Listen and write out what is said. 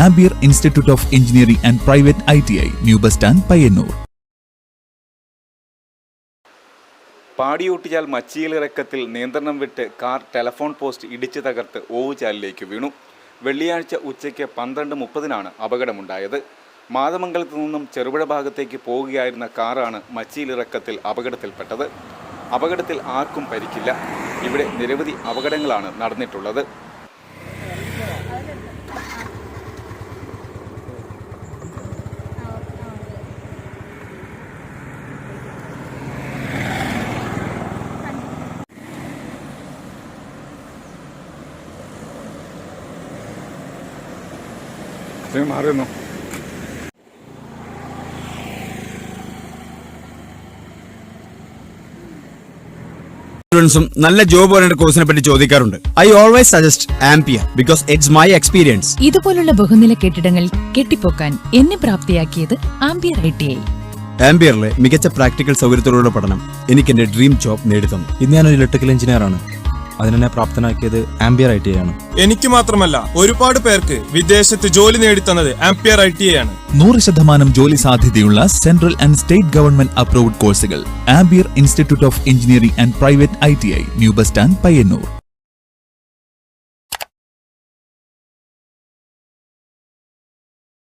Ampere institute of engineering and private ITI, new bus stand, Payyanur. പാടിയൂട്ടിച്ചാൽ മച്ചിയിലിറക്കത്തിൽ നിയന്ത്രണം വിട്ട് കാർ ടെലഫോൺ പോസ്റ്റ് ഇടിച്ചു തകർത്ത് ഓവുചാലിലേക്ക് വീണു. വെള്ളിയാഴ്ച ഉച്ചയ്ക്ക് 12:30 അപകടമുണ്ടായത്. മാതമംഗലത്തു നിന്നും ചെറുപുഴ ഭാഗത്തേക്ക് പോവുകയായിരുന്ന കാറാണ് മച്ചിയിലിറക്കത്തിൽ അപകടത്തിൽപ്പെട്ടത്. അപകടത്തിൽ ആർക്കും പരിക്കില്ല. ഇവിടെ നിരവധി അപകടങ്ങളാണ് നടന്നിട്ടുള്ളത്. മാറുന്നു. നല്ല ജോബ് ഓറിയന്റഡ് കോഴ്സിനെ പറ്റി ചോദിക്കാറുണ്ട്. I always suggest ampere because it's my experience. ഇതുപോലുള്ള ബഹുനില കെട്ടിടങ്ങൾ കെട്ടിപ്പൊക്കാൻ എന്നെ പ്രാപ്തിയാക്കിയത് ആംപിയർ ITI. ആംപിയറിലെ മികച്ച പ്രാക്ടിക്കൽ സൗകര്യത്തോടുള്ള പഠനം എനിക്ക് എന്റെ ഡ്രീം ജോബ് നേടിത്തന്നു. ഇന്ന് ഞാനൊരു ഇലക്ട്രിക്കൽ എഞ്ചിനീയർ ആണ്. അതിനെ പ്രാപ്തനാക്കിയത് ആംപിയർ ITI ആണ്. എനിക്ക് മാത്രമല്ല, ഒരുപാട് പേർക്ക് വിദേശത്ത് ജോലി നേടിത്തന്നത് ആംപിയർ ITI ആണ്. 100% ജോലി സാധ്യതയുള്ള central and state government approved കോഴ്സുകൾ. Ampere institute of engineering and private ITI, new bus stand, Payyanur.